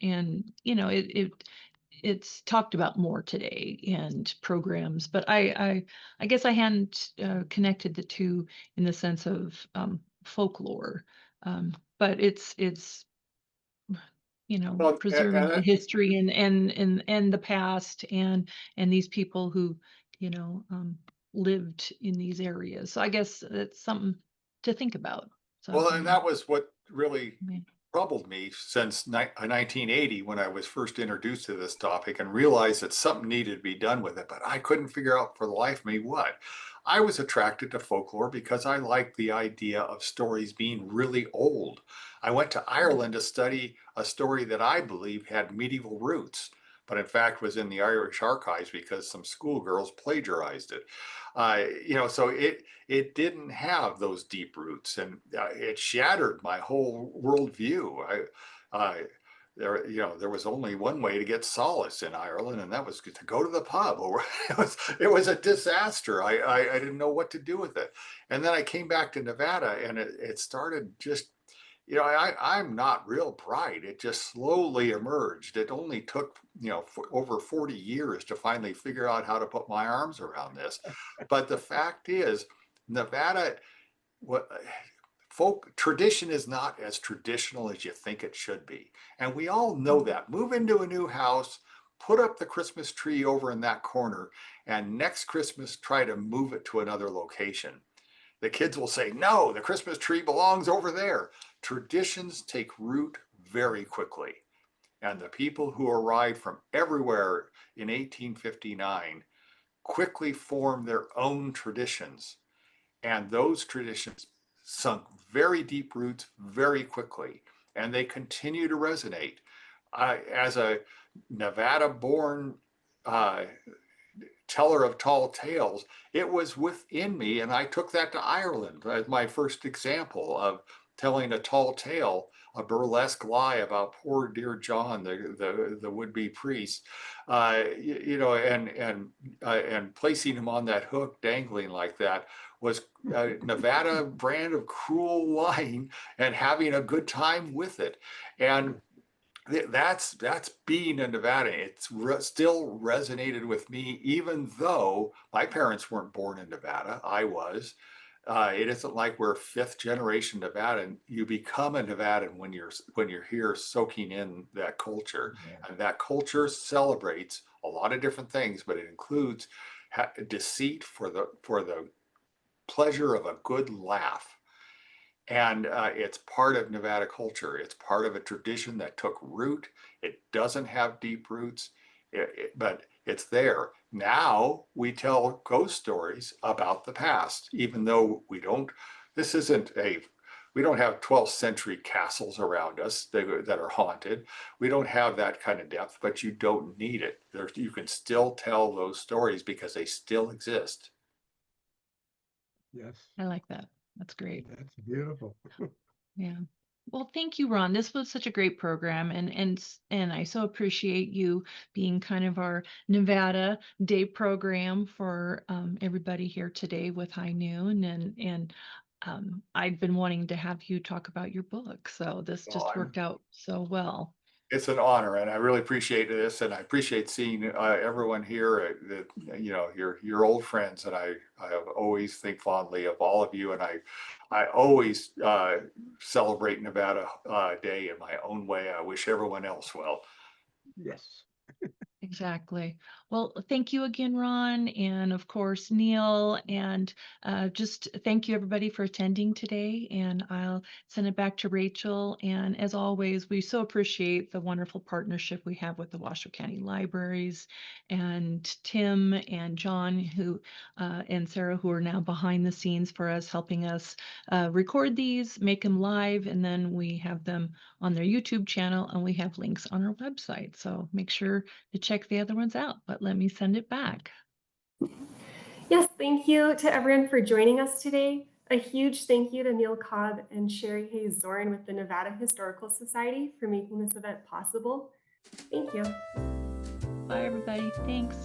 it's talked about more today and programs, but I guess I hadn't connected the two in the sense of folklore, but it's Well, preserving the history and the past and these people who lived in these areas. So I guess it's something to think about. So and that was what really yeah. troubled me since 1980 when I was first introduced to this topic and realized that something needed to be done with it, but I couldn't figure out for the life of me what. I was attracted to folklore because I liked the idea of stories being really old. I went to Ireland to study a story that I believe had medieval roots, but in fact was in the Irish archives because some schoolgirls plagiarized it. So it didn't have those deep roots, and it shattered my whole worldview. There was only one way to get solace in Ireland, and that was to go to the pub. Or it was a disaster. I didn't know what to do with it, and then I came back to Nevada, and it started just. I'm not real bright. It just slowly emerged. It only took, over 40 years to finally figure out how to put my arms around this. But the fact is, Nevada, what folk tradition is not as traditional as you think it should be. And we all know that. Move into a new house, put up the Christmas tree over in that corner, and next Christmas try to move it to another location. The kids will say, "No, the Christmas tree belongs over there." Traditions take root very quickly. And the people who arrived from everywhere in 1859 quickly formed their own traditions. And those traditions sunk very deep roots very quickly. And they continue to resonate. As a Nevada born teller of tall tales, it was within me. And I took that to Ireland as my first example of telling a tall tale a burlesque lie about poor dear John, the would-be priest, and placing him on that hook, dangling like that, was a Nevada brand of cruel lying and having a good time with it. And that's being a Nevada. It's still resonated with me, even though my parents weren't born in Nevada. I was. It isn't like we're fifth generation Nevadan. You become a Nevadan when you're here, soaking in that culture, and that culture celebrates a lot of different things, but it includes deceit for the pleasure of a good laugh. And it's part of Nevada culture. It's part of a tradition that took root. It doesn't have deep roots, but it's there. Now we tell ghost stories about the past, even though this isn't we don't have 12th century castles around us that are haunted. We don't have that kind of depth, but you don't need it. You can still tell those stories because they still exist. Yes, I like that. That's great. that's beautiful. Yeah. Well, thank you, Ron. This was such a great program, and I so appreciate you being kind of our Nevada Day program for everybody here today with High Noon, and I've been wanting to have you talk about your book, so this Well, just worked out so well. it's an honor, and I really appreciate this, and I appreciate seeing everyone here. Your old friends, and I always think fondly of all of you, and I always celebrate Nevada Day in my own way. I wish everyone else well. Yes. Exactly. Well, thank you again, Ron, and of course, Neal, and just thank you everybody for attending today. And I'll send it back to Rachel. And as always, we so appreciate the wonderful partnership we have with the Washoe County Libraries and Tim and John, and Sarah, who are now behind the scenes for us, helping us record these, make them live, and then we have them on their YouTube channel, and we have links on our website. So make sure to check the other ones out, but let me send it back. Yes, thank you to everyone for joining us today. A huge thank you to Neal Cobb and Sherry Hayes Zorn with the Nevada Historical Society for making this event possible. Thank you. Bye, everybody. Thanks.